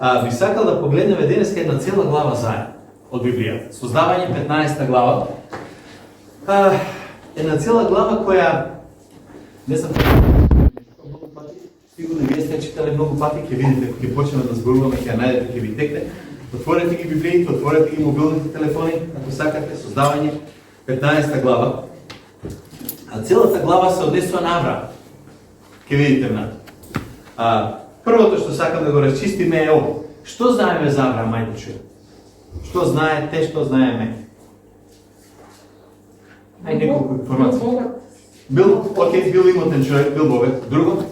би сакал да погледнеме денеска една цела глава заедно од Библијата. Создавање 15 глава. Една цела глава која не знам многу пати, сигурно вие сте читали многу пати, ќе видите кога ќе почнеме да зборуваме, ќе ја најдете, ќе ви текне. Отворете ги Библиите, отворете ги мобилните телефони, ако сакате, Создавање 15 глава. А целата глава се однесува на Авраам. Ќе видите внатре. Првото што сакам да го расчистиме е ово. Што знаеме за Авраам, ајде чује? Што знаете, што знаеме? Ај неколку информации. Бил имотен човек, бил богат. Друго?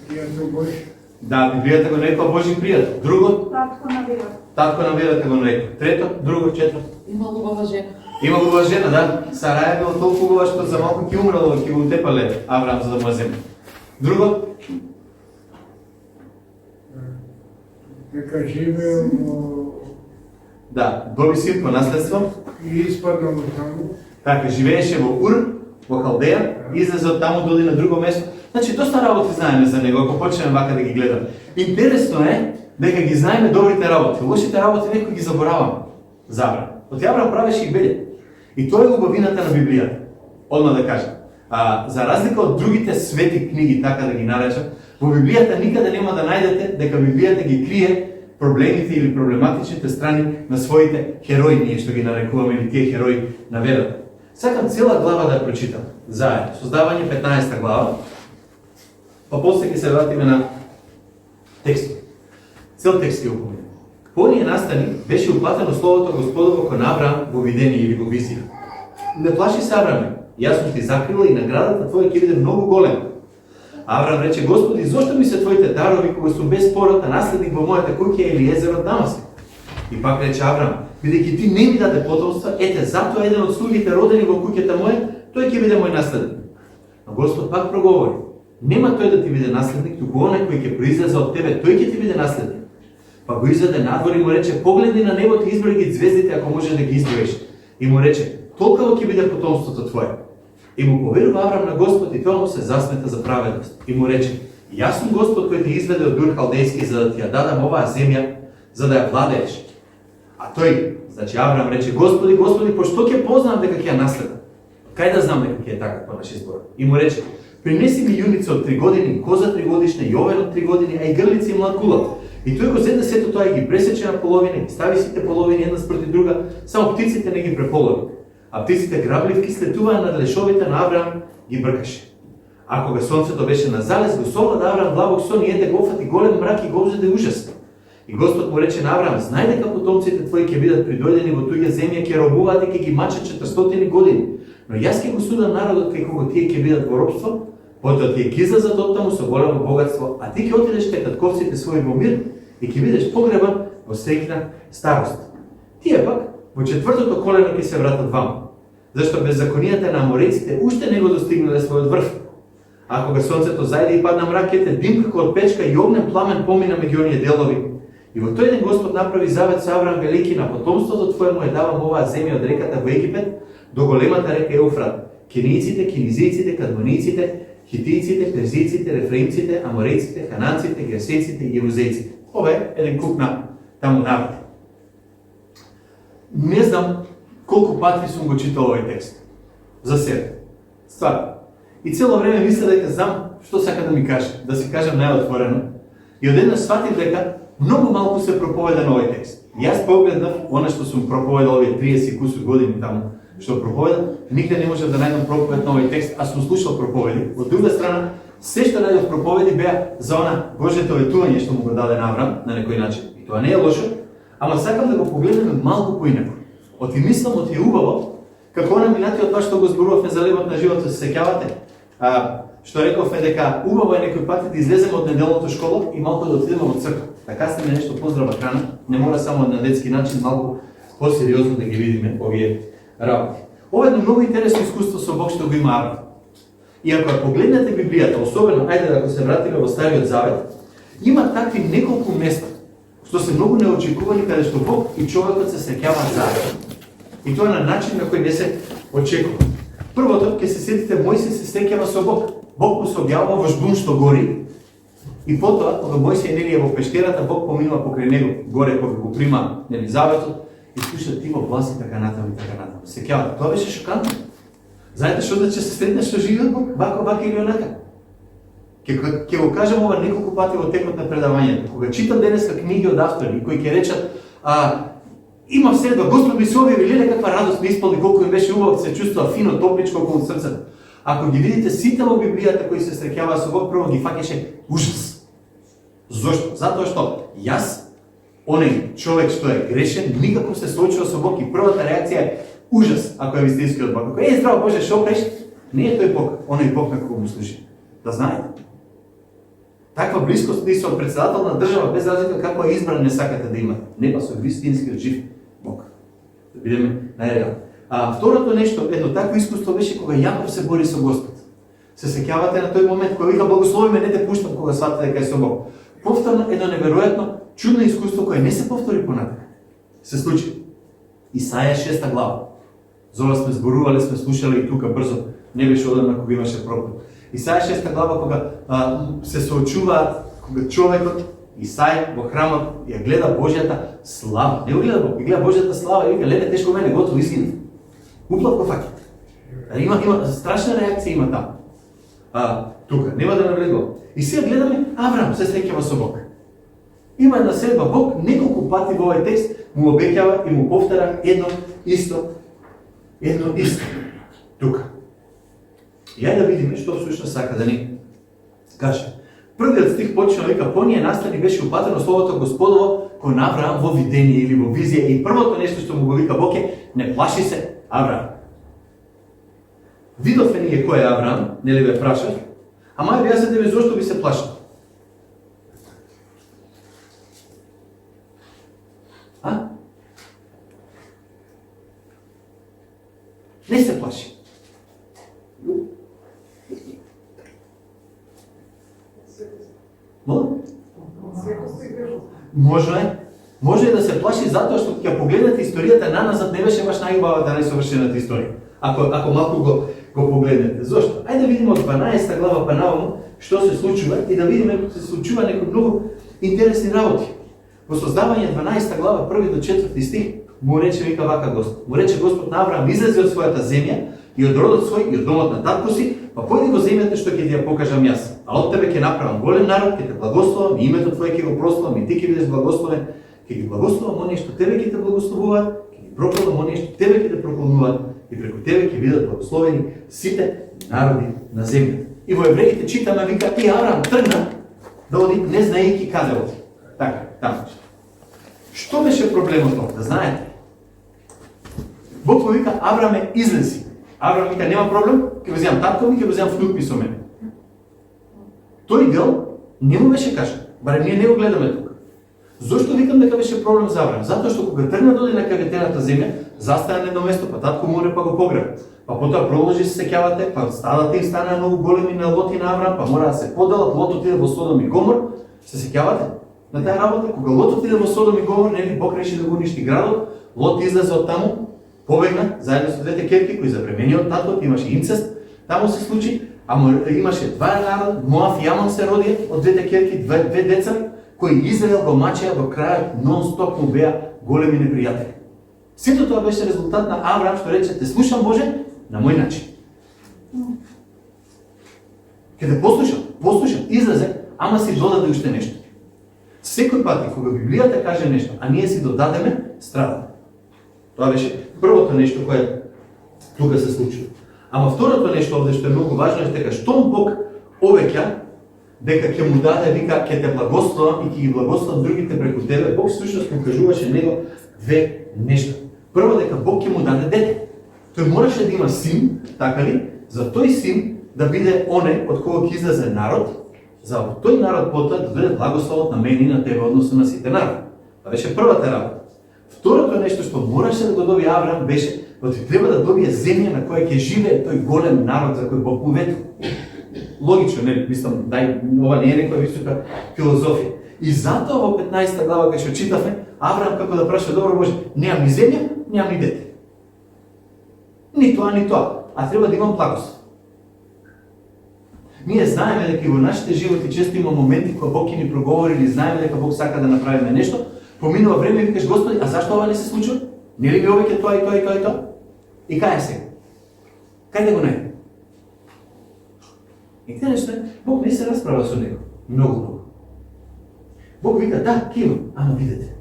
Пријател Божи. Да, Библијата го нарекува Божи пријател. Друго? Татко на верата. Татко на верата го нарекува. Трето? Друго? Четврто? Има убава жена. Има убава жена, да. Сараја била толку убава што за малку ќе умрела, ќе го утепале Авраам за да му земе. Друго? Дека живеел Да, доби син по наследство. и испаднал од таму. Така, живееше во Ур, во Халдеја, излезе од таму, доди на друго место. Значи, доста работи знаеме за него, ако почнеме вака да ги гледаме. Интересно е дека ги знаеме добрите работи. Лошите работи некои ги забораваме за Авраам. Од Авраам правеше и беле. И тоа е убавината на Библијата. Одма да кажам. За разлика од другите свети книги, така да ги наречам, во Библијата никаде нема да најдете дека Библијата ги крие проблемите или проблематичните страни на своите херои, ние што ги нарекуваме, или тие херои на верата. Сакам цела глава да ја прочитам заедно. Создавање 15 глава. Па после ќе се вратиме на текстот. Цел текст ќе упомнем. По оние настани беше уплатено словото Господово кон Авраам во видение или во визија. Не плаши се, Аврааме, јас сум ти закрила и наградата твоја ќе биде многу голема. Авраам рече: Господи, зошто ми се твоите дарови кога сум без порота наследник во мојата куќа Елиезер од Дамаск? И пак рече Авраам: бидејќи ти не ми даде потомство, ете затоа еден од слугите родени во куќата моја, тој ќе биде мој наследник. Но Господ пак проговори: нема тој да ти биде наследник, туку оној кој ќе произлезе од тебе, тој ќе ти биде наследник. Па го изведе надвор и му рече: погледни на небото и изброи ги звездите ако можеш да ги изброиш. И му рече: толкова ќе биде потомството твое. И му поверува Авраам на Господ и тоа му се засмета за праведност. И му рече: јас сум Господ кој те изведе од Ур Халдејски за да ти ја дадам оваа земја, за да ја владееш. А тој, значи Авраам рече: Господи, Господи, пошто ќе познам дека ќе ја наследам? Кај да знам дека ќе е така по наш избор? И му рече: принеси ми јуница од 3 години, коза 3 годишна, јовен од 3 години, а и грлици и млад кулак. И тој го зеде сето тоа и ги пресече на половина, и стави сите половини една спроти друга, само птиците не ги преполови. А птиците грабливки слетуваа над лешовите на Авраам, ги бркаше. А кога сонцето беше на залез, го совлада Авраам длабок сон и ете го офати голем мрак и го обзеде ужас. И Господ му рече на Авраам: знај дека потомците твои ќе бидат придојдени во туѓа земја, ќе робуваат и ќе ги мачат 400 години. Но јас ќе го судам народот кај кого тие ќе бидат во робство, потоа тие ќе излезат од таму со големо богатство, а ти ќе отидеш кај татковците своји во мир и ќе бидеш погребан во среќна старост. Тие пак во четвртото колено ќе се вратат ваму, зашто беззаконијата на амориците уште не го достигнале својот врв. А кога сонцето зајде и падна мракете, дим како од печка и огнен пламен помина меѓу оние делови. И во тој ден Господ направи завет со Авраам велики: на потомството твое му ја давам оваа земја од реката во Египет до големата река Еуфрат, киниците, кинизиците, кадмониците, хитиците, перзиците, рефреимците, амориците, хананците, герсеците и јевузејците. Ова е еден куп на таму навод. Не знам колку пати сум го читал овој текст за себе. Стварно. И цело време мисля дека знам што сака да ми каже, да се кажам најотворено. И одеднаш сватив дека многу малку се проповеда на овој текст. Јас погледнав она што сум проповедал овие 30 кусур години таму, што проповедам, нигде не можев да најдам проповед на овој текст, а сум слушал проповеди. Од друга страна, се што најдов проповеди беа за она Божјето ветување што му го даде на Авраам на некој начин. И тоа не е лошо, ама сакам да го погледнеме малку поинаку. Оти мислам, оти е убаво, како на минатиот пат што го зборувавме за лебот на животот, се сеќавате? Што рековме дека убаво е некој пат да излеземе од неделното школа и малку да отидеме во црква. Така сме нешто поздрава храна, не мора само на детски начин, малку посериозно да ги видиме овие работи. Ова е едно многу интересно искуство со Бог што го има Авраам. И ако ја погледнете Библијата, особено, ајде да се вратиме во Стариот Завет, има такви неколку места што се многу неочекувани, каде што Бог и човекот се среќаваат заедно. И тоа на начин на кој не се очекува. Првото, ќе се сетите, Мојсей се среќава со Бог. Бог му се објавува во жбун што гори И потоа, кога Мојсија нели е во пештерата, Бог поминува покрај него горе кога го прима нели заветот и слуша ти во гласи така натаму и така натаму. Сеќавате, тоа беше шокантно. Знаете што значи се сретнеш што живеат Бог, вака или онака. Ќе го кажам ова неколку пати во текот на предавањето. Кога читам денеска книги од автори кои ќе речат има средба, Господ ми се објави, леле каква радост ми исполни, колку им беше убаво, се чувствува фино, топличко околу срцето. Ако ги видите сите во Библијата кои се среќаваа со Бог, прво ги фаќаше ужас. Зошто? Затоа што јас, оној човек што е грешен, никако се соочува со Бог и првата реакција е ужас, ако е вистинскиот Бог. Ако е здраво Боже, што преш? Не е тој Бог, оној Бог на кого му служи. Да знаете. Таква близкост ни со председател на држава, без разлика каква избран не сакате да имате. Не па со вистинскиот жив Бог. Да бидеме најреални. Второто нешто, едно такво искуство беше кога Јаков се бори со Господ. Се сеќавате на тој момент кога вика благослови ме, не те пуштам кога сватите дека е со Бог. Повторно едно неверојатно чудно искуство кое не се повтори понатака. Се случи. Исаја 6 глава. За ова сме зборувале, сме слушале и тука брзо. Не беше одамна кога имаше проповед. Исаја 6 глава кога се соочуваат, кога човекот Исаја во храмот ја гледа Божјата слава. Не го гледа Бог, ја гледа Божјата слава и вика леле тешко мене готово изгина. Уплат го фаќа. Има страшна реакција има таму. Тука, нема да навлегувам. И сега гледаме Авраам се среќава со Бог. Има една средба, Бог неколку пати во овој текст му обеќава и му повтара едно исто. Тука. И ајде да видиме што всушност сака да ни каже. Првиот стих почна вика поние настани беше упатено словото Господово кон Авраам во видение или во визија и првото нешто што му го вика Бог е не плаши се Авраам. Видовме ние кој е Авраам, нели ве прашав, ама ја се деме зошто би се плашил. Не се плаши. Може да се плаши затоа што ќе погледнете историјата наназад не беше баш најубавата, најсовршената историја. Ако малку го погледнете. Зошто? Ајде да видиме од 12 глава па наваму што се случува и да видиме се случува некои многу интересни работи. Во создавање 12 глава 1 до 4 стих му рече вика вака Господ. Му рече Господ на Авраам излези од својата земја и од родот свој и од домот на татко си, па појди во земјата што ќе ти ја покажам јас. А од тебе ќе направам голем народ, ќе те благословам и името твое ќе го прославам и ти ќе бидеш благословен. Ќе ги благословам оние што тебе ќе те благословуваат, ќе ги прокламам оние што тебе ќе те прокламуваат и преку тебе ќе бидат благословени сите народи на земјата. И во Евреите читаме вика и Авраам тргна да оди не знаејќи каде оди. Така, таму. Што беше проблемот? Да знаете. Бог му вика Аврааме излези. Авраам вика нема проблем, ќе го земам татко ми, ќе го земам внук ми со мене. Тој дел не му беше кажан, барем ние не го гледаме тука. Зошто викам дека беше проблем за Авраам? Затоа што кога тргна дојде на каветената земја, застана на едно место, па татко му па го погреба. Па потоа продолжи се сеќавате, па стадата им стана многу големи на Лот и на Авраам, па мора да се поделат, Лот отиде во Содом и Гомор. Се сеќавате на таа работа? Кога Лот отиде во Содом и Гомор, нели Бог реши да го уништи градот, Лот излезе од таму, побегна заедно со двете ќерки кои забремени од татот, имаше инцест, таму се случи, имаше два народа, Моав и Амон се родија од двете ќерки, две деца кои Израел го мачеа до крајот, нон-стоп му беа големи непријатели. Сето тоа беше резултат на Авраам што рече те слушам Боже на мој начин. Ке те послушам, излезе, ама си додаде уште нешто. Секој пат кога Библијата каже нешто, а ние си додадеме, страдаме. Тоа беше првото нешто кое тука се случува. Ама второто нешто овде што е многу важно е дека штом Бог обеќа дека ќе му даде, вика, ќе те благословам и ќе ги благословам другите преку тебе, Бог всушност му кажуваше него две нешта. Прво дека Бог ќе му даде дете. Тој мораше да има син, така ли? За тој син да биде оне од кого ќе излезе народ, за тој народ потоа да дојде благословот на мене и на тебе односно на сите народи. Тоа беше првата работа. Второто нешто што мораше да го добие Авраам беше дека треба да добие земја на која ќе живее тој голем народ за кој Бог му ветува. Логично, не, мислам, ова не е некоја висока филозофија. И затоа во 15 глава кај што читавме, Авраам како да праша, добро Боже, немам ни земја, немам ни дете. Ни тоа, а треба да имам благослов. Ние знаеме дека и во нашите животи често има моменти кога Бог ќе ни проговори или знаеме дека Бог сака да направиме нешто, поминува време и викаш Господи, а зашто ова не се случува? Не ли ми обеќе тоа и тоа и тоа и тоа? И кај е сега? Кај да го најде? Интересно е, Бог не се расправа со него. Многу. Бог вика, да, кива, ама видете.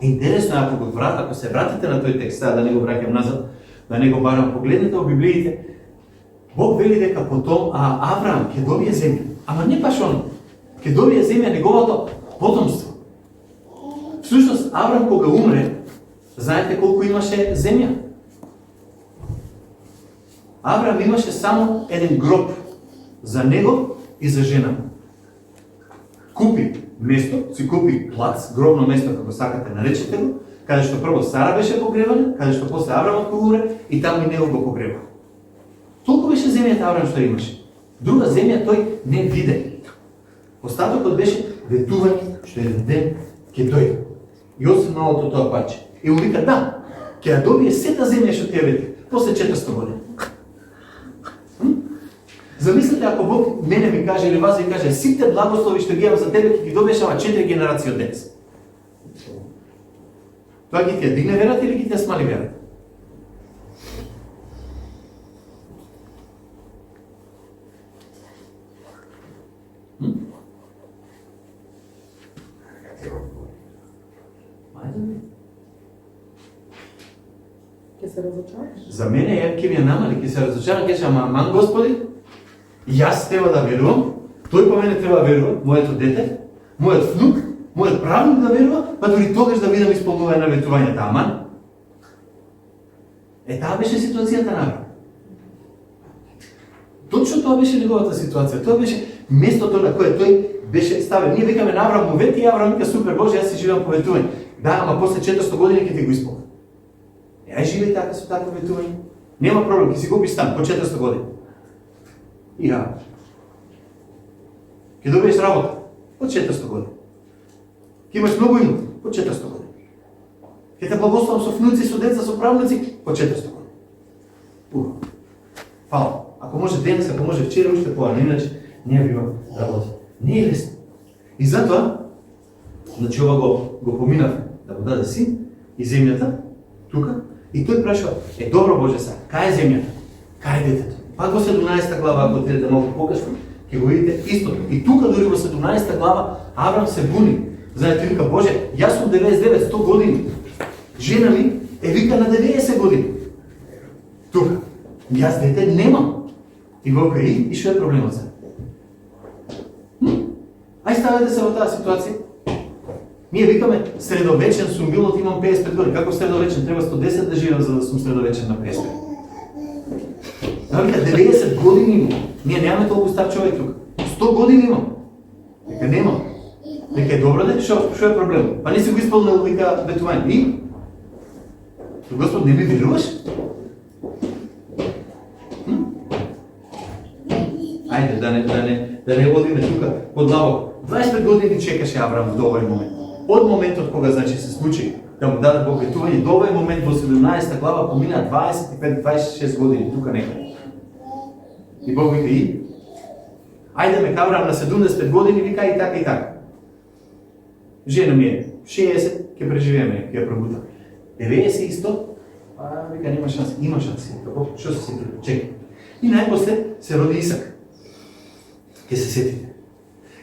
Интересно е, ако се вратите на тој текст, да не го враќам назад, да не го барам, погледнете во Библиите, Бог вели дека потом Авраам ќе добие земја. Ама не баш он. Ќе добие земја неговото потомство. Всушност, Авраам кога умре, знаете колку имаше земја? Авраам имаше само еден гроб за него и за жена. Купи место, си купи плац, гробно место, како сакате наречете го, каде што прво Сара беше погребана, каде што после Авраам кога умре и таму и него го погреба. Толку беше земјата Авраам што имаше. Друга земја тој не виде. Остатокот беше ветување што еден ден ќе дојде. И останалото тоа парче. И му вика, да, ќе ја добие сета земја што ти ја вети, после 400 години. Замислете ако Бог мене ми каже или вас ви каже, сите благослови што ги имам за тебе ќе ги добиеш ама 4 генерации од денес. Тоа ги ти ја дигне верата или ги ти ја смали верата? Ќе се разочараш? За мене ќе ми ја намали, ќе се разочарам, ќе ама ман Господи, јас треба да верувам, тој по мене треба да верува, моето дете, мојот внук, мојот правнук да верува, па дури тогаш да видам исполнување на ветувањата, аман. Таа беше ситуацијата на Авраам. Точно тоа беше неговата ситуација, тоа беше местото на кое тој беше ставен. Ние викаме на Авраам му вети и Авраам вика супер Боже, јас си живеам по ветување. Да, ама после 400 години ќе ти го исполнам. Ај живеј така со такво ветување. Нема проблем, ќе си купиш стан по 400 години. И работа. Ќе добиеш работа по 400 години. Ќе имаш многу имот по 400 години. Ќе те благословам со внуци, со деца, со правнуци по 400 години. Фала. Ако може денес, ако може вчера, уште поа, иначе не бива работа. Не е лесно. И затоа, значи ова го поминав да го даде син и земјата тука, и тој прашува, добро Боже са, кај е земјата? Кај е детето? Пак во 17 глава, ако отидете малку покасно, ќе го видите истото. И тука дури во 17 глава Авраам се буни. Знаете, вика, Боже, јас сум 99-100 години. Жена ми е вика на 90 години. Тука. Јас дете немам. И го и што е проблемот се? Ај ставете се во таа ситуација. Ние викаме средовечен сум бил, имам 55 години. Како средовечен? Треба 110 да живеам за да сум средовечен на 55. Вика 90 години имам. Ние немаме толку стар човек тука. 100 години имам. Вика немам. Вика е добро дете, што е проблем? Па не си го исполнил, вика ветување. И? Господ, не ми веруваш? Ајде, да не водиме тука подлабоко. 25 години чекаше Авраам до овој момент. Од моментот кога значи се случи да му даде Бог ветување, до овој момент во 17 глава помина 25-26 години тука некаде. И Бог вика и ајде ме Авраам на 75 години, вика и така и така. Жена ми е 60, ќе преживееме, ќе ја пробутаме. 90 и 100, вика нема шанси, има шанси. Бог, што се сети? Чекай. И најпосле се роди Исак. Ќе се сетите.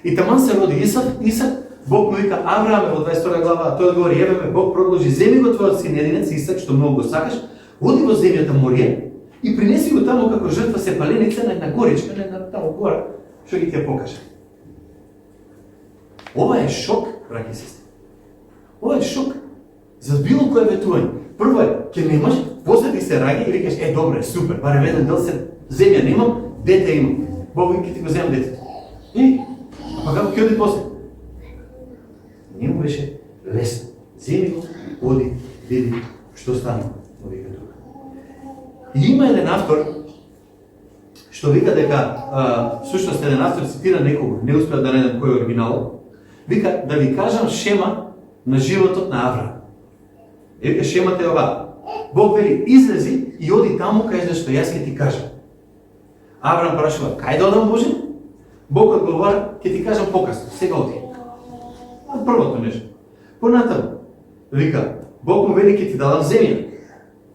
И таман се роди Исак, Бог му вика Аврааме во 22 глава, тој одговори, еве ме, Бог продолжи, земи го твојот син единец Исак, што многу го сакаш, оди во земјата Морија и принеси го таму како жртва сепаленица на една горичка, на една таму гора, што ги ќе покаже. Ова е шок, браќи и сестри. Ова е шок за било кое ветување. Прво е, ќе немаш, после ти се раѓа и викаш, добро е, супер, барем еден дел се земја немам, дете имам. Бог ќе ти го земам детето. А како ќе оди после? Не му беше лесно. Земи го, оди, види, што стана, му вика тука. И има еден автор, што вика дека, всушност еден автор цитира некого, не успеа да најдам кој е оригинал, вика да ви кажам шема на животот на Авраам. Вика шемата е ова. Бог вели, излези и оди таму кај што јас ќе ти кажам. Авраам прашува, кај да одам Боже? Бог одговара, ќе ти кажам покасно, сега оди. Првото нешто. Понатаму, вика, Бог му вели, ќе ти дадам земја.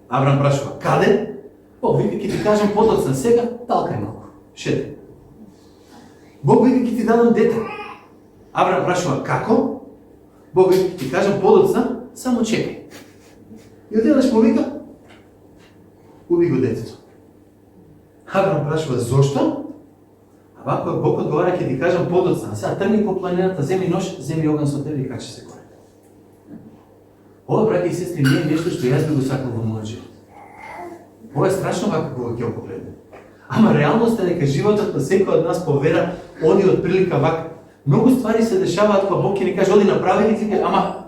Авраам прашува, каде? Бог вика, ќе ти кажам подоцна, сега талкај малку, шети. Бог вика, ќе ти дадам дете. Авраам прашува, како? Бог вика, ќе ти кажам подоцна, само чекај. И одеднаш му вика, уби го детето. Авраам прашува, зошто? А вако Бог одговара, ќе ти кажам подоцна, а сега тргни по планината, земи нож, земи оган со тебе и качи се горе. Ова, браќи и сестри, не е нешто што јас би го сакал во мојот живот. Ова е страшно вака кога ќе го погледнем. Ама реалноста е дека животот на секој од нас по вера оди од прилика вака. Многу ствари се дешаваат кога Бог ќе ни каже оди направи и ти каже, ама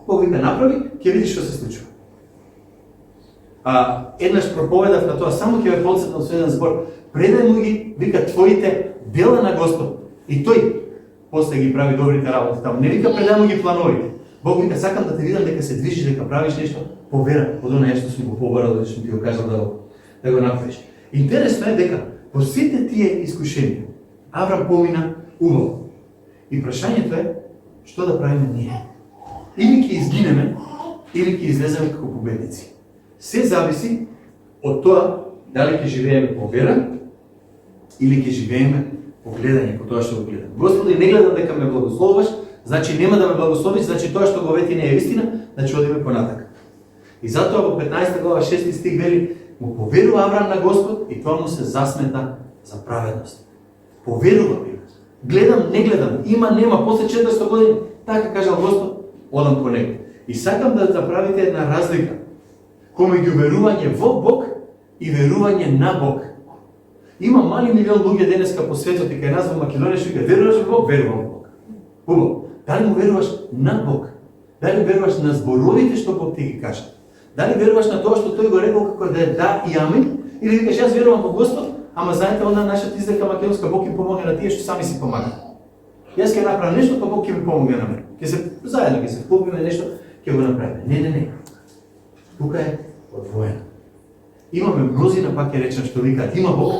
Бог вика направи, ќе видиш што се случува. Еднаш проповедав на тоа, само ќе ве потсетам со еден збор. Предај му ги, вика, твоите дела на Господ. И тој после ги прави добрите работи таму. Не вика предај му ги плановите. Бог вика, сакам да те видам дека се движиш, дека правиш нешто по вера, од оно што сум го побарал, дека сум ти го кажал да го направиш. Интересно е дека по сите тие искушенија Авраам помина убаво. И прашањето е што да правиме ние. Или ќе изгинеме, или ќе излеземе како победници. Се зависи од тоа дали ќе живееме по вера или ќе живееме по гледање, по тоа што го гледаме. Господи, не гледам дека ме благословуваш, значи нема да ме благословиш, значи тоа што го вети не е вистина, значи одиме понатака. И затоа во 15 глава 6 стих вели, му поверува Авраам на Господ и тоа му се засмета за праведност. Поверува ми. Гледам, не гледам, има, нема, после 400 години, така кажал Господ, одам по него. И сакам да направите една разлика помеѓу верување во Бог и верување на Бог. Има мали милион луѓе денеска по светот и кај нас во Македонија што ќе веруваш во Бог, верувам во Бог. Убаво. Дали му веруваш на Бог? Дали веруваш на зборовите што Бог ти ги каже? Дали веруваш на тоа што тој го рекол како да е да и амин? Или викаш јас верувам во Господ, ама знаете онда нашата изрека македонска, Бог ќе помогне на тие што сами си помагаат. Јас ќе направам нешто, па Бог ќе ми помогне на мене. Ќе се заедно ќе се вклопиме нешто, ќе го направиме. Не. Тука е одвоено. Имаме мнозина, пак ќе речем, што викаат има Бог,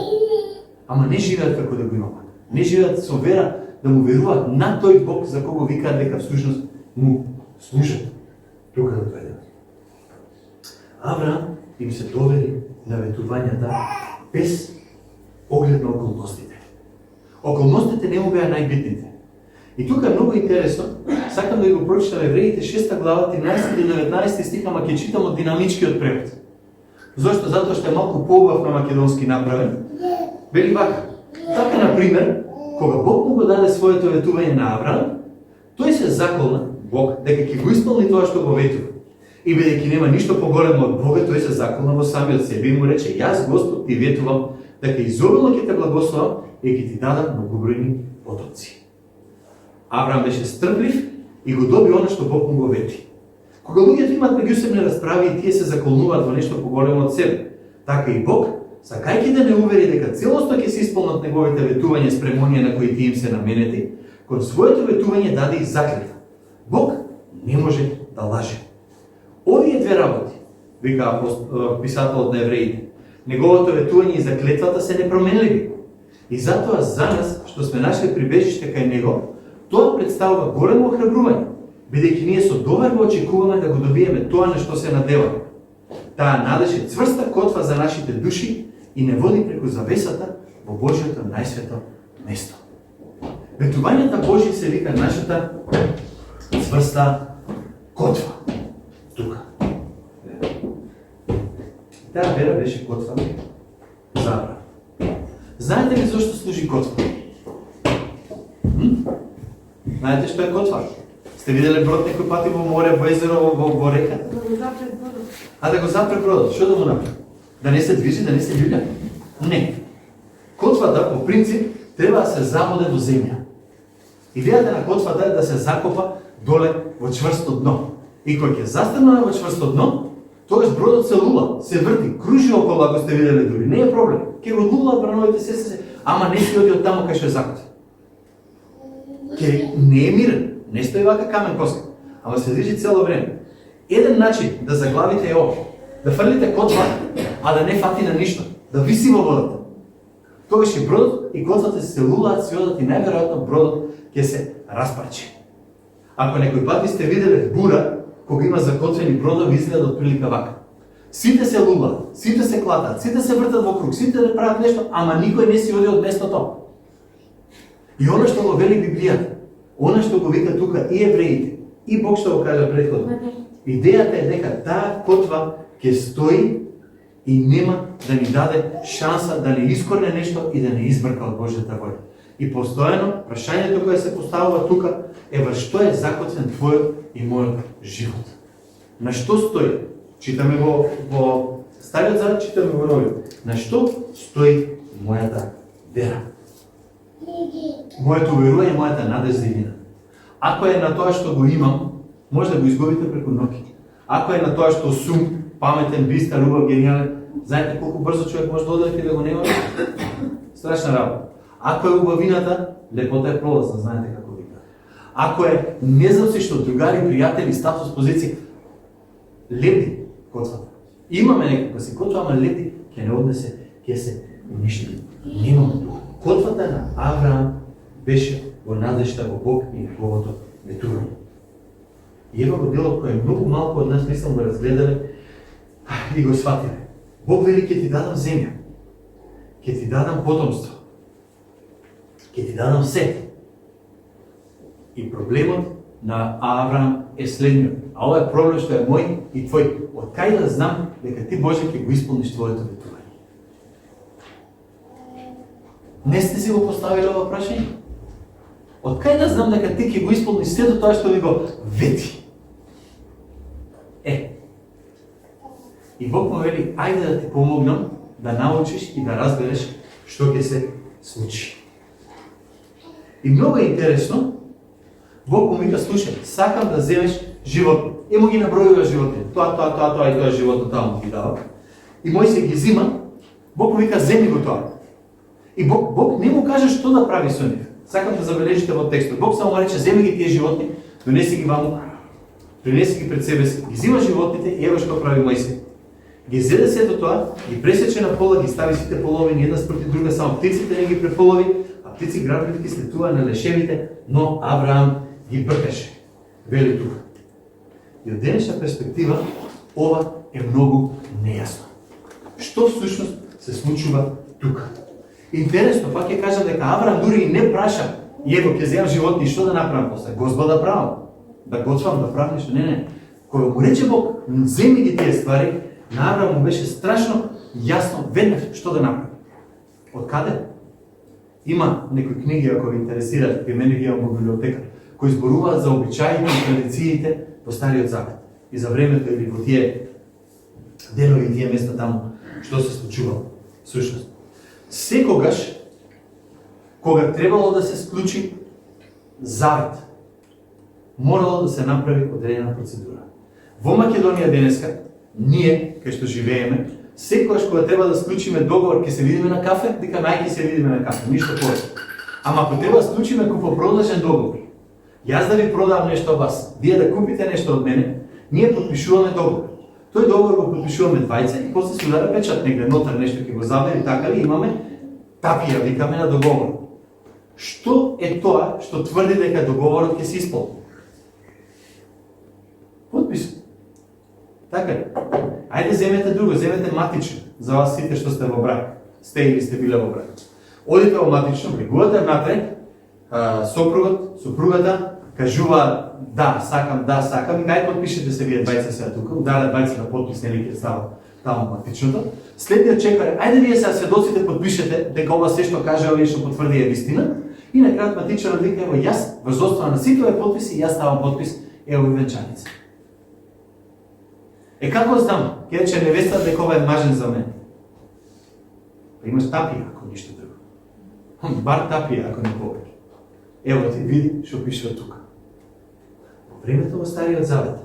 ама не живеат како да го има Бог. Не живеат со вера да му веруваат на тој Бог за кого викаат дека всушност му служат. Тука да дојдеме. Авраам им се довери на ветувањата без поглед на околностите. Околностите не му беа најбитните. И тука е многу интересно, сакам да го прочитам Евреите 6 глава 13 до 19 стих, ама ќе читам од динамичкиот превод. Зошто? Затоа што е малку поубав на македонски направен. Вели вака, така например, кога Бог му го даде своето ветување на Авраам, тој се заколна, Бог, дека ќе го исполни тоа што го ветува. И бидејќи нема ништо поголемо од Бога, тој се заколна во самиот себе и му рече, јас Господ ти ветувам дека изобилно ќе те благословам и ќе ти дадам многобројни потомци. Авраам беше стрплив и го доби она што Бог му го вети. Кога луѓето имаат меѓусебни расправи и тие се заколнуваат во нешто поголемо од себе, така и Бог, сакајќи да не увери дека целосно ќе се исполнат неговите ветувања спрема оние на кои тие им се наменети, кон своето ветување даде и заклетва. Бог не може да лаже. Овие две работи, вика писателот на Евреите, неговото ветување и заклетвата се непроменливи. И затоа за нас, што сме нашли прибежиште кај него, тоа представува големо охрабрување, бидејќи ние со доверба очекуваме да го добиеме тоа на што се надеваме. Таа надеж е цврста котва за нашите души и не води преку завесата во Божјото најсвето место. Ветувањата Божји се вика нашата цврста котва. Тука. Таа вера беше котва за Авраам. Знаете ли зашто служи котва? Знаете што е котва? Сте виделе брод некој пати во море, во езеро, во река? Да го запре бродот. А да го запре бродот, што да му направи? Да не се движи, да не се љулја? Не. Котвата, по принцип, треба да се забоде во земја. Идејата на котвата е да се закопа доле во чврсто дно. И кога ќе застане во чврсто дно, тогаш бродот се лула, се врти, кружи околу, ако сте виделе дури. Не е проблем. Ќе го лула брановите се, ама не си оди од таму кај што е закотен. Ќе не е мирен. Не стои вака камен коска, ама се движи цело време. Еден начин да заглавите е ова. Да фрлите котва, а да не фати на ништо. Да виси во водата. тогаш и бродот и коцата се лулаат, се одат и најверојатно бродот ќе се распарчи. Ако некој пат сте виделе бура, кога има закоцени бродови, изгледа отприлика вака. Сите се лулаат, сите се клатат, сите се вртат во круг, сите да прават нешто, ама никој не си оди од местото. И она што го вели Библијата, она што го вика тука и евреите, и Бог што го кажа претходно, идејата е дека таа котва ќе стои и нема да ни даде шанса да не искорне нешто и да не избрка од Божјата воља. И постојано, прашањето кое се поставува тука е во што е закоцен твојот и мојот живот. На што стои? Читаме во Стариот Завет, читаме во Новиот. На што стои мојата вера? Моето верување, мојата надежда и вина. Ако е на тоа што го имам, може да го изгубите преку ноќ. Ако е на тоа што сум паметен, бистар, убав, гениален, знаете колку брзо човек може да оде и да го нема? Страшна работа. Ако е убавината, лепота е пролазна, знаете како вика. Ако е независимо од другари, пријатели, статус, позиција, лепи коцвата. Имаме некако си котва, ама лепи, ќе не однесе, ќе се уништи. Немаме тука. Котвата на Авраам беше во надежда во Бог и неговото ветување. И ева го делот кој многу малку од нас мислам го разгледале и го сватиле. Бог вели ќе ти дадам земја, ќе ти дадам потомство, ќе ти дадам се. И проблемот на Авраам е следниот. А ова е проблем што е мој и твој. Од кај да знам дека ти Боже ќе го исполниш твоето ветување? Не сте си го поставили ова прашање? Од кај да знам дека ти ќе го исполниш сето тоа што ви го вети? И Бог му вели, ајде да ти помогнам да научиш и да разбереш што ќе се случи. И многу е интересно, Бог му вика, слушај, сакам да земеш животни. И му ги набројува животни. Тоа и тоа животно таа му ги дава. И Мојсей ги зима, Бог му вика, земи го тоа. И Бог не му каже што да прави со нив. Сакам да забележите во текстот. Бог само рече, земи ги тие животни, донеси ги ваму, принеси ги пред себе си, ги зима животните и ева што прави Мојсей. Ги зеде сето тоа, ги пресече на пола, ги стави сите половини една спроти друга, само птиците не ги преполови, а птици грабливки слетува на лешевите, но Авраам ги бркаше. Вели тука. И од денешна перспектива, ова е многу нејасно. Што всушност се случува тука? Интересно, пак ќе кажам дека Авраам дури и не праша, ево ќе земам животни, што да направам после? Господ да правам, да готвам, да правам нешто. Не. Кога му рече Бог, земи ги тие ствари, на Авраам му беше страшно јасно веднаш што да направи. Од каде? Има некои книги, ако ви интересираат, кај мене ги имам во библиотека, кои зборуваат за обичаите и традициите во Стариот Завет. И за времето или во тие денови, тие места таму, што се случувало. Всушност, секогаш, кога требало да се склучи завет, морало да се направи одредена процедура. Во Македонија денеска, ние, кај што живееме, секогаш кога треба да склучиме договор, ќе се видиме на кафе, викаме ај ќе се видиме на кафе, ништо повеќе. Ама ако треба да склучиме купопродажен договор, јас да ви продавам нешто од вас, вие да купите нешто од мене, ние подпишуваме договор. Тој договор го подпишуваме двајца и после се удара печат негде нотар нешто ќе го завери, така ли имаме тапија, викаме на договор. Што е тоа што тврди дека договорот ќе се исполни? Подпис. Така ли? Ајде земете друго, земете матично за вас сите што сте во брак. Сте или сте биле во брак. Одите во матично, влегувате внатре, сопругот, сопругата кажува да, сакам, и кај подпишете се вие двајца сега тука, ударе двајца на подпис, нели ќе става таму матичното. Следниот чекаре, ајде вие сега сведоците подпишете дека ова се што каже овие што потврди е вистина, и на крајот матичарот вика, ево јас врз основа на сите овие подписи, јас ставам подпис, ево и венчаница. Како знам, ќе рече невеста дека ова е важен за мене? Имаш тапија, ако ништо друго. Бар тапија, ако не повеќе. Ево ти види што пишува тука. Во времето во Стариот Завет,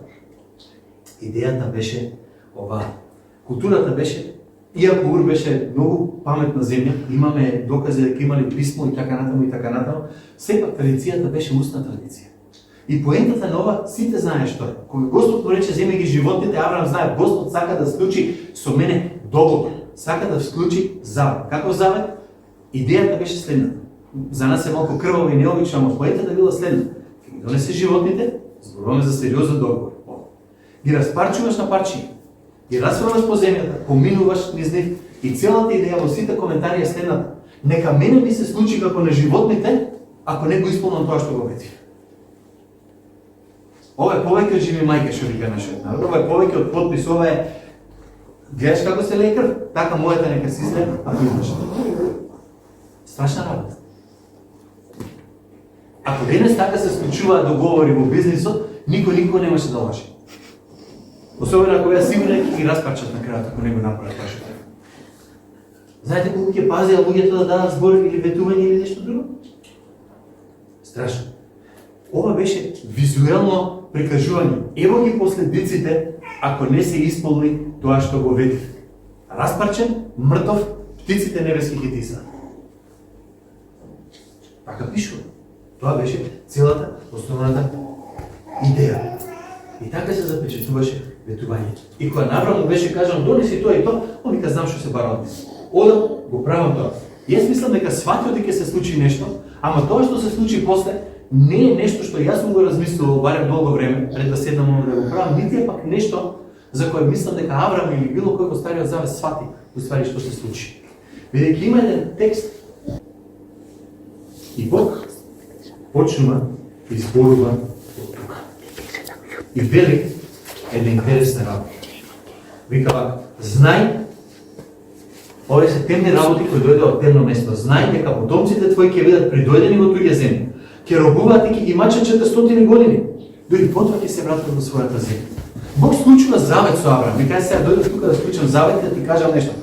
идејата беше оваа. Културата беше, иако Ур беше многу паметна земја, имаме докази дека имали писмо и така натаму, сепак традицијата беше устна традиција. И поентата на ова, сите знае што е. Кога Господ му рече, земи ги животните, Авраам знае, Господ сака да склучи со мене договор. Сака да склучи завет. Каков завет? Идеята беше следната. За нас е малко крвава и необична, ама поетата била следната. Ги донесе животните, зборуваме за сериозен договор. Ги разпарчуваш на парчи, ги разхвърляш по земята, поминуваш низ них и цялата идея во сите коментари е следната. Нека мене ми се случи како на животните, ако не го исполнам тоа што го вети. Ова е повеќе од живи мајка, што вика нашиот народ. Ова е повеќе од подпис, ова е гледаш како се лее крв, така мојата нека си след, ако имаш. Страшна работа. Ако денес така се склучуваат договори во бизнисот, никој немаше да лаже. Особено ако беа сигурни ќе ги распарчат на крајот, ако не го направат тоа што треба. Знаете колку ќе пазеа луѓето да дадат збор или ветување или нешто друго? Страшно. Ова беше визуелно прикажување. Ево ги последиците ако не се исполни тоа што го ветив. Распарчен, мртов, птиците небески ќе тисаат. Така пишува. Тоа беше целата основната идеја. И така се запечатуваше ветувањето. И кога на Аврам му беше кажано донеси тоа и тоа, он вика знам што се бара од мене. Одам, го правам тоа. Јас мислам дека сватиот дека се случи нешто, ама тоа што се случи после не е нешто што јас сум го размислувал барем долго време пред да седнам да го правам, нити е пак нешто за кое мислам дека Аврам или било кој во Стариот Завет свати уствари што се случи. Бидејќи има еден текст и Бог почнува да изборува од тука. И вели една интересна работа. Вика вака, знај, овие се темни работи кои дојде од темно место, знај дека потомците твои ќе бидат придојдени во туѓа земја, ќе робуваат и ќе ги мачат 400 години, дури потоа ќе се вратат во својата земја. Бог склучува завет со Аврам. Вика сега дојдов тука да склучам завет и да ти кажам нешто.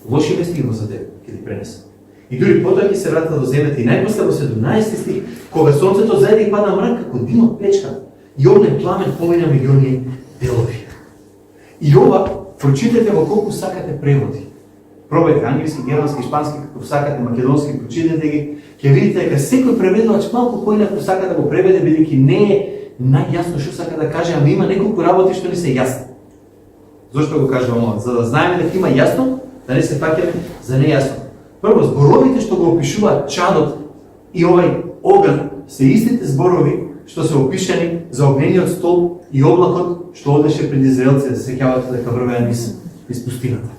Лоши вести има за тебе, ќе ти пренесам. И дури потоа ќе се вратат во земјата и најпосле во 17 стих, кога сонцето зајде и пада мрак како дим од печка, и огнен пламен помина меѓу оние делови. И ова прочитате во колку сакате преводи. Пробајте англиски, германски, шпански, како сакате, македонски, прочитате ги, ќе видите дека секој преведувач малку поинаку сака да го преведе, бидејќи не е најјасно што сака да каже, ама има неколку работи што не се јасни. Зошто го кажувам ова? За да знаеме дека има јасно, да не се фаќаме за нејасно. Прво, зборовите што го опишуваат чадот и овај оган се истите зборови што се опишани за огнениот стол и облакот што одеше пред израелците, да се сеќавате дека врвеа низ пустината.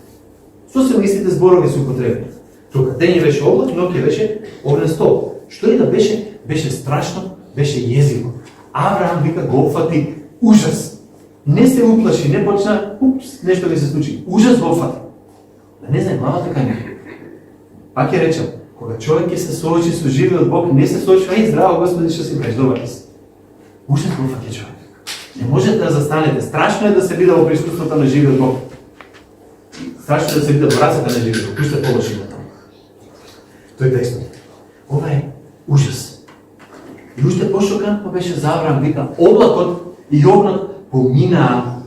Што се истите зборови се употребени? Тука дење беше облак, ноќе беше огнен стол. Што и да беше страшно, беше језиво. Авраам вика го опфати ужас. Не се уплаши, не почна, нешто ми се случи. Ужас го опфати. Да не знае мамата кај не. Пак ќе речам, кога човек ќе се соочи со живиот Бог, не се соочи, ај здраво Господи што си правиш, добар си. Ужас го опфати човек. Не можете да застанете. Страшно е да се биде во присуството на живиот Бог. Страшно е да се биде во рацете на живиот Бог. Уште полоши на тоа. Тој текстот. Ова е ужас. И уште пошокантно беше за Авраам, вика, облакот и огнот поминаа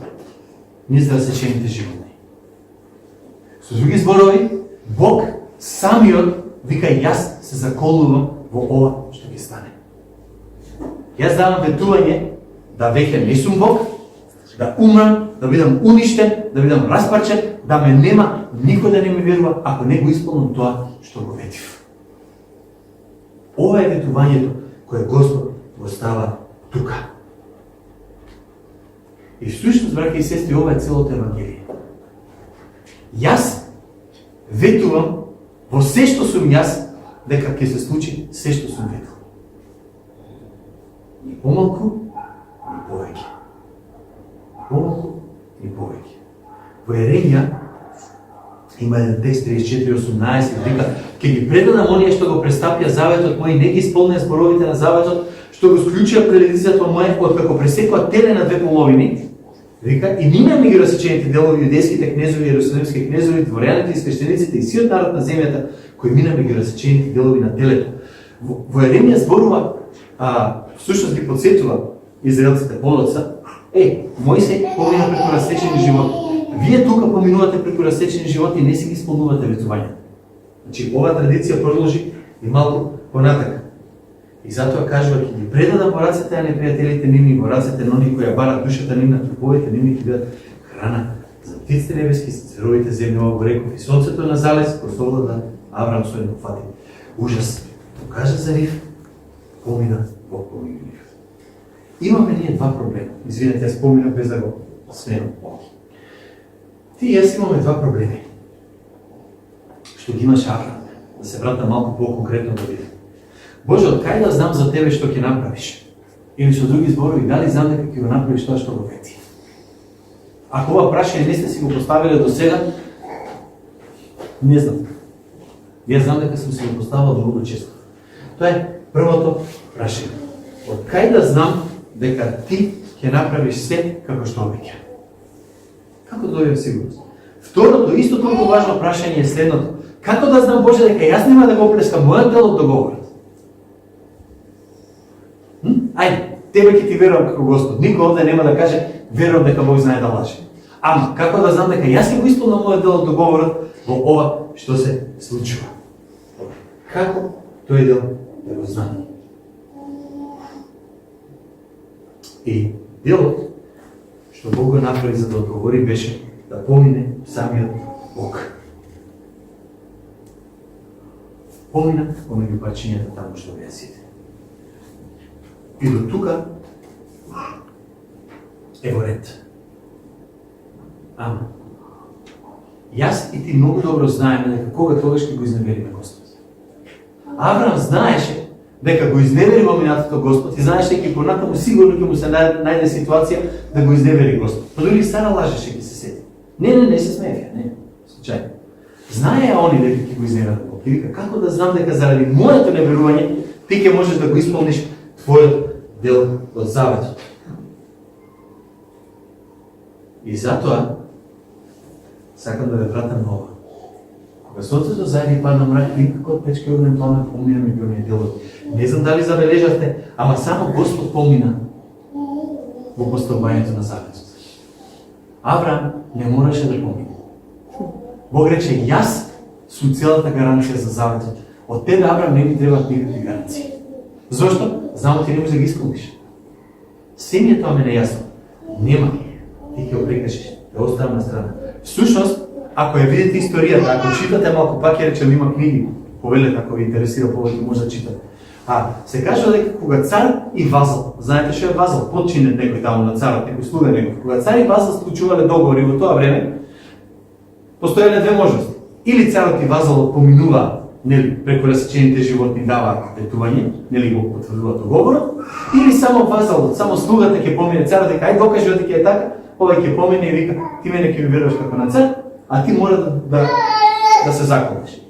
низ расечените животни. Со други зборови, Бог самиот вика, јас се заколувам во ова што ќе стане. Јас давам ветување да веќе не сум Бог, да умрам, да бидам уништен, да бидам распарчен, да ме нема, никој да не ми верува, ако не го исполнам тоа што го ветив. Ова е ветувањето кое Господ го става тука. И всушност, браќа и сестри, ова е целото Евангелие. Јас ветувам во се што сум јас, дека ќе се случи се што сум ветил. Ни помалку, ни повеќе. Помалку, ни повеќе. Во Еремија има еден текст 34:18, вика, ќе ги предадам оние што го престапија заветот мој, не ги исполнија зборовите на заветот, што го склучија преледицата моја, откако пресекоа теле на две половини, вика, и мина ми ги расечените делови, јудејските кнезови, јерусалимски кнезови, дворјаните и свештениците и сиот народ на земјата, кои мина ми ги расечените делови на телето. Во Еремија зборува, всушност ги подсетува израелците подоцна, Мојсей помина преку расечени животи. Вие тука поминувате преку расечени животи и не си ги исполнувате ветувања. Значи, ова традиција продолжи и малку понатака. И затоа кажува, ќе ги предадам во рацете на непријателите нивни, во рацете на оние кои ја барат душата нивна, труповите нивни ќе бидат храна за птиците небески, за царовите земји, ова го реков, и сонцето на залез, прословда да Аврам свој фати. ужас покажа за Рив, помина Бог помина Рив. Имаме ние два проблема. Извинете, аз споминам без да го сменам. Ти и аз имаме два проблеми. Што ги имаш Авраам. Да се вратам малко по-конкретно да видим. Боже, откај да знам за тебе што ќе направиш? Или со други зборови, дали знам дека ќе го направиш тоа што го вети? Ако ова прашање не сте си го поставили до сега, не знам. Јас знам дека сум си го поставил многу често. Тоа е првото прашање. Откај да знам дека ти ќе направиш се како што обеќа? Како да добијам сигурност? Второто, исто толку важно прашање е следното. Како да знам, Боже, дека јас нема да го оплескам мојот дел од договорот? Ајде, тебе ќе ти верувам како Господ. Никој овде нема да каже верувам дека Бог знае да лаже. Ама, како да знам дека јас ќе го исполнам мојот дел од договорот во ова што се случува? Како тој дел да го знам? И делот што Бог го направи за да одговори беше да помине самиот Бог. Помина помеѓу пачињата таму што беа сите. И до тука е во ред. Ама, јас и ти многу добро знаеме дека кога тогаш ќе го изневериме Господ. Авраам знаеше дека го изневери во минатото Господ и знаеше дека понатаму сигурно ќе му се најде ситуација да го изневери Господ. Па дури Сара лажеше ќе се сети. Не се смеја, не, случајно. Знае они дека ќе го изневери Бог. И вика, како да знам дека заради моето неверување ти ќе можеш да го исполниш твојот дел од заветот. И затоа сакам да ве вратам на ова. Кога сонцето зајде падна мрак, и како од печка огнен пламен помина меѓу оние делови. Не знам дали забележавте, ама само Господ помина во постапувањето на заветот. Авраам не можеше да помине. Бог рече, јас сум целата гаранција за заветот. Од тебе, Авраам, не ми требаат никакви гаранции. Зошто? Знам ти не можеш да ги исполниш. Се ми е тоа мене јасно. Нема. Ти ќе опрекнеш, ќе оставам на страна. Всушност, ако ја видите историјата, ако читате малку, пак ја речем, има книги, повелете, ако ви интересира повеќе, може да читате. Се кажува дека кога цар и вазал, знаете што е вазал, подчинет некој таму на царот, некој слуга некој, кога цар и вазал склучувале договори во тоа време, постоеле две можности. Или царот и вазалот поминува, нели, преку расечените животни даваат ветување, нели го потврдуваат договорот, или само вазалот, само слугата ќе помине царот дека ај докажи дека е така, овој ќе помине и вика ти мене ќе ми веруваш како на цар, а ти мора да се заколнеш.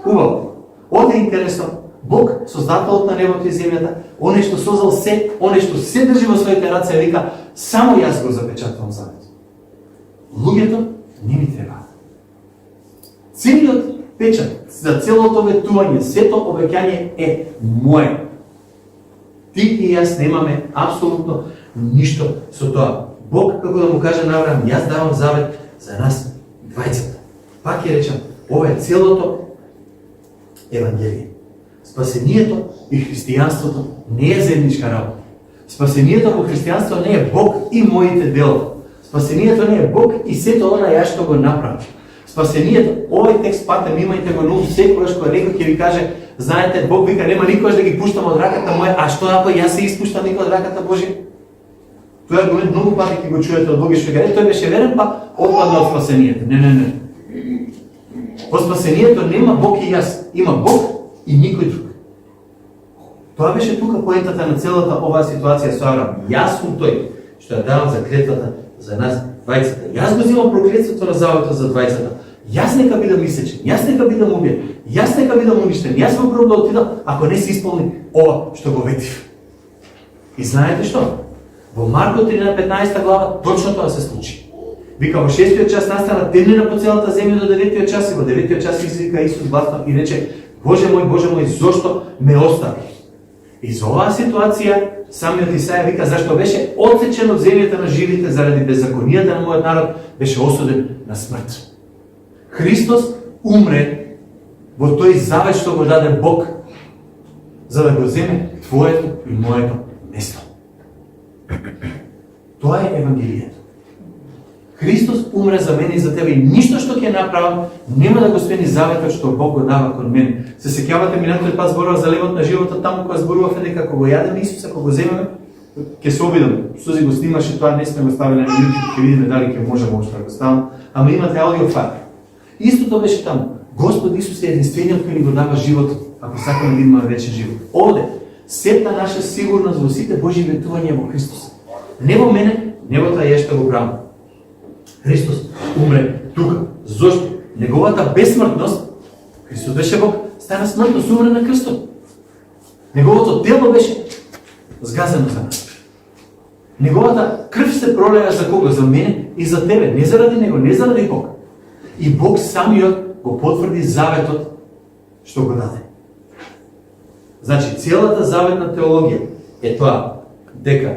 Убаво. Оде интересно, Бог, создателот на небото и земјата, оне што создал се, оне што се држи во своите раце, вика само јас го запечатувам завет. Луѓето не ми треба. Целиот печат за целото ветување, сето обеќање е моје. Ти и јас немаме апсолутно ништо со тоа. Бог, како да му каже на Авраам, јас давам завет за нас двајцата. Пак ја речам, ова е целото Евангелие. Спасението и христијанството не е заедничка работа. Спасението во христијанство не е Бог и моите дела. Спасението не е Бог и сето она јас што го направи. Спасението, овој текст патем, имајте го на ум секогаш кога некој ќе ви каже, знаете, Бог вика нема никогаш да ги пуштам од раката моја, а што ако јас се испуштам некој од раката Божја? Тој аргумент многу пати ќе го чуете од луѓе што кажат, тој беше верен, па отпадна од спасението. Не. Во спасението нема Бог и јас, има Бог и никој друг. Тоа беше тука поентата на целата оваа ситуација со Авраам. Јас сум тој што ја давам за клетвата за нас двајцата. Јас го земам проклетството на заветот за двајцата. Јас нека бидам исечен, јас нека бидам убиен, јас нека бидам уништен, јас во гроб да отидам ако не се исполни ова што го ветив. И знаете што? Во Марко 13 глава точно тоа се случи. Вика во 6-тиот час настана темнина по целата земја до 9-тиот час и во 9-тиот час извика Исус гласно и рече: Боже мој, зошто ме остави? И за оваа ситуација самиот Исаја вика зашто беше отсечен од земјата на живите заради беззаконијата на мојот народ, беше осуден на смрт. Христос умре во тој завет што го даде Бог за да го земе твоето и моето место. Тоа е Евангелието. Христос умре за мене и за тебе и ништо што ќе направам нема да го смени заветот што Бог го дава кон мене. Се сеќавате минатиот пат зборува за левот на животот, таму кога зборувавме дека кога го јадеме Исуса, кога го земеме, ќе се обидам. Сузи го снимаше, тоа не сме го ставили на YouTube, ќе видиме дали ќе може да го ставам, ама имате аудиофайл. Истото беше таму. Господ Исус е единствениот кој ни го дава животот, ако сакаме да имаме вечен живот. Овде, сета наша сигурност во сите Божји ветувања во Христос. Не во мене, не во таа јешта во храмот. Христос умре тука. Зошто? Неговата безсмртност, Христос беше Бог, стана смртност, умре на крстот. Неговото тело беше згазено за нас. Неговата крв се пролева за кого? За мене и за тебе. Не заради него, не заради Бог. И Бог самиот го потврди заветот што го даде. Значи, целата заветна теологија е тоа дека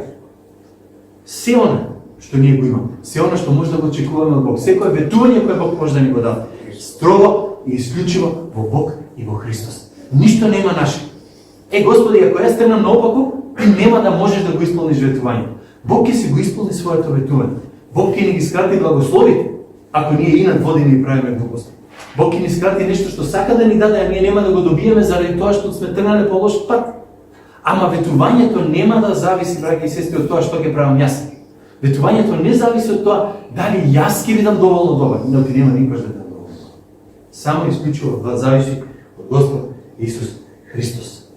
се она што ние го имаме, се она што може да го очекуваме од Бог, секое ветување кое Бог може да ни го даде, строго и исклучиво во Бог и во Христос. Ништо нема наше. Господи, ако јас тренам наопаку, ти нема да можеш да го исполниш ветување. Бог ќе си го исполни своето ветување. Бог ќе ни ги скрати благословите, ако ние инак водиме и правиме глупости. Бог ќе ни скрати нешто што сака да ни даде, а ние нема да го добиеме заради тоа што сме тргнале по лош пат. Ама ветувањето нема да зависи, браќа и сестри, од тоа што ќе правам јас. Ветувањето не зависи од тоа дали јас ќе видам доволно добар, но ти нема никош да видам доволно. Само исклучиво зависи од Господ Исус Христос.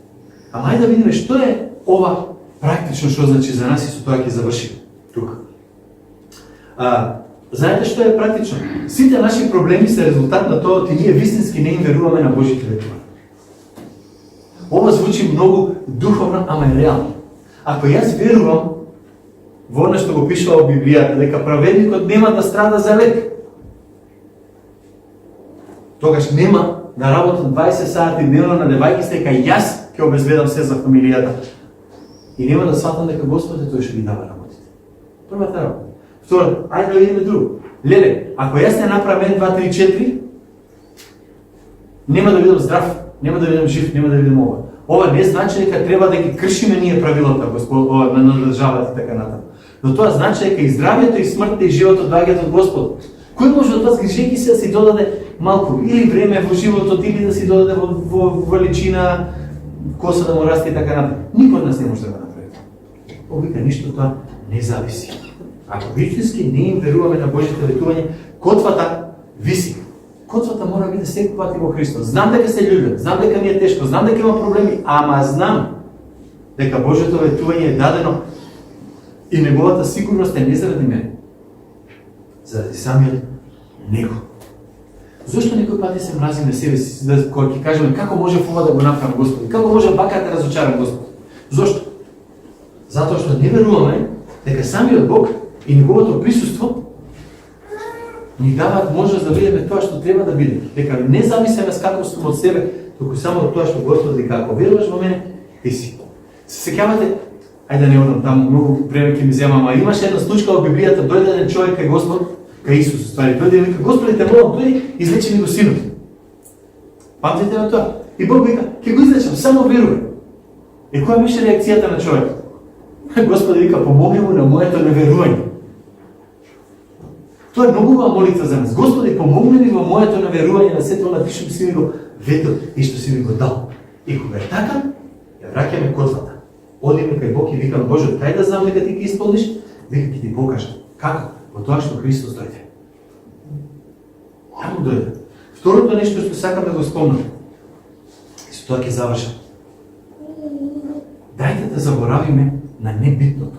Ама ајде да видиме што е ова практично што значи за нас и со тоа ќе завршим тука. Знаете што е практично? Сите наши проблеми се резултат на тоа, че ние вистински не им веруваме на Божите ветувања. Ова звучи многу духовно, ама е реално. Ако јас верувам во она што го пишува во Библијата, дека праведникот нема да страда за век, тогаш нема да работам 20 сати дневно надевајќи се дека јас ќе обезбедам се за фамилијата. И нема да сватам дека Господ е тој што ги дава работите. Првата работа. Второ, ајде да видиме друго. Леле, ако јас не направам 1, 2, 3, 4, нема да видам здрав, нема да видам жив, нема да видам ова. Ова не значи дека треба да ги кршиме ние правилата на државата и така натаму. Но тоа значи дека и здравјето, и смртта, и животот доаѓаат од Господ. Кој може од вас грижејќи се да си додаде малку или време во животот, или да си додаде во величина коса да му расте и така натаму? Никој од нас не може да го направи. Овика ништо тоа не зависи. Ако вистински не им веруваме на Божите ветување, котвата виси. Котвата мора да биде секој пат и во Христос. Знам дека се љубен, знам дека ми е тешко, знам дека има проблеми, ама знам дека Божето ветување е дадено и неговата сигурност е не заради мене, заради самиот Него. Зошто некој пати се мразиме себе си, кога ќе кажеме како може ова да го направам Господи, како може бака да разочарам Господ? Зошто? Затоа што не веруваме дека самиот Бог и неговото присуство ни даваат можност да видиме тоа што треба да биде. Дека не зависиме с како сум од себе, туку само од тоа што Господ вика, ако веруваш во мене, ти си. Се сеќавате, ајде да не одам таму, многу време ќе ми зема, ама имаше една случка во Библијата, дојде еден човек кај Господ, кај Исус, ствари, дојде и вика, Господи, те молам, дојди, излечи ми го синот. Памтите на тоа? И Бог вика, ќе го излечам, само верувај. И која беше реакцијата на човекот? Господи вика, помогни му на моето неверување. Тоа е многу убава молитва за нас. Господи, помогни ми во моето неверување на сето она ти што си ми го ветил и што си ми го дал. И кога е така, ја враќаме котвата. Одиме кај Бог и викам, Боже, кај да знам дека ти ќе исполниш? Вика ќе ти покажам. Како? Во тоа што Христос дојде. Таму дојде. Второто нешто што сакам да го спомнам. И со тоа ќе завршам. Дајте да заборавиме на небитното.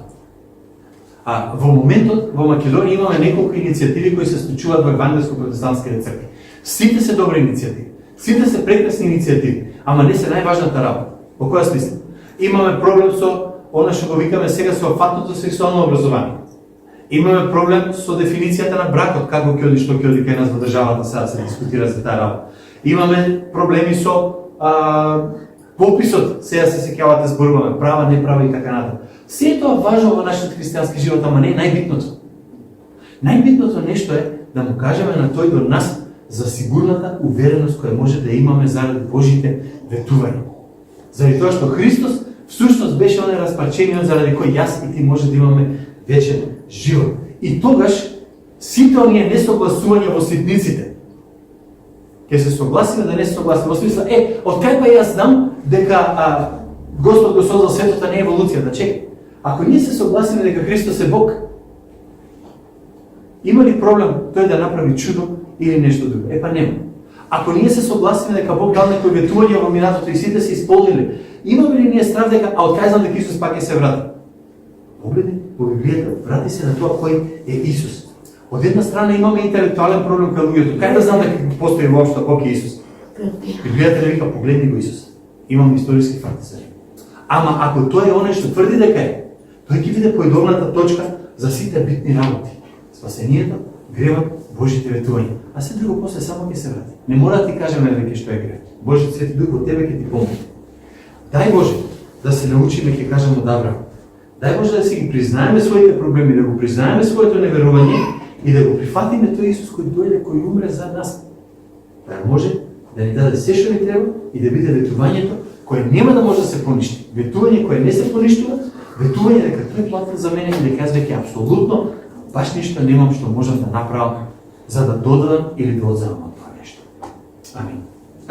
Во моментот во Македонија имаме неколку иницијативи кои се случуваат во евангелско-протестантските цркви. Сите се добри иницијативи, сите се прекрасни иницијативи, ама не се најважната работа. Во која смисла? Имаме проблем со она што го викаме сега со фатното сексуално образование. Имаме проблем со дефиницијата на бракот, како ќе оди, што ќе оди кај нас во државата, сега се дискутира за таа работа. Имаме проблеми со пописот, сега се сеќавате зборуваме, права, неправа и така натаму. Се тоа важно во нашиот христијански живот, ама не најбитното. Најбитното нешто е да му кажеме на тој до нас за сигурната увереност која може да имаме заради Божите ветувања. Заради тоа што Христос всушност беше оној распарчениот заради кој јас и ти може да имаме вечен живот. И тогаш сите оние несогласувања во ситниците, ќе се согласиме да не се согласиме. Во смисла, од кај па јас знам дека Господ го создал светот, не е еволуцијата. Чекај. Ако ние се согласиме дека Христос е Бог, има ли проблем тој да направи чудо или нешто друго? Па нема. Ако ние се согласиме дека Бог дал некои ветувања во минатото и сите се исполниле, имаме ли ние страв дека, од кај знам дека Исус пак ќе се врати? Погледни во Библијата, врати се на тоа кој е Исус. Од една страна имаме интелектуален проблем кај луѓето. Кај да знам дека постои воопшто кој е Исус? Библијата не вика погледни го Исус. Имам историски факти за него. Ама ако тој е оној што тврди дека е, тој ќе биде поедовната точка за сите битни работи. Спасението, гревот, Божите ветувања. А се друго после само ќе се врати. Не мора да ти кажеме веќе што е грев. Божиот Свети Дух во тебе ќе ти помогне. Дај Боже да се научиме, ќе кажеме од Авраам. Дај Боже да си ги признаеме своите проблеми, да го признаеме своето неверување и да го прифатиме тој Исус кој дојде, кој умре за нас. Да може да ни даде се што ни треба и да биде ветувањето кое нема да може да се поништи. Ветување кое не се поништува, ветување дека тој платил за мене и дека јас веќе апсолутно баш ништо немам што можам да направам за да додадам или да одземам од тоа нешто. Амин.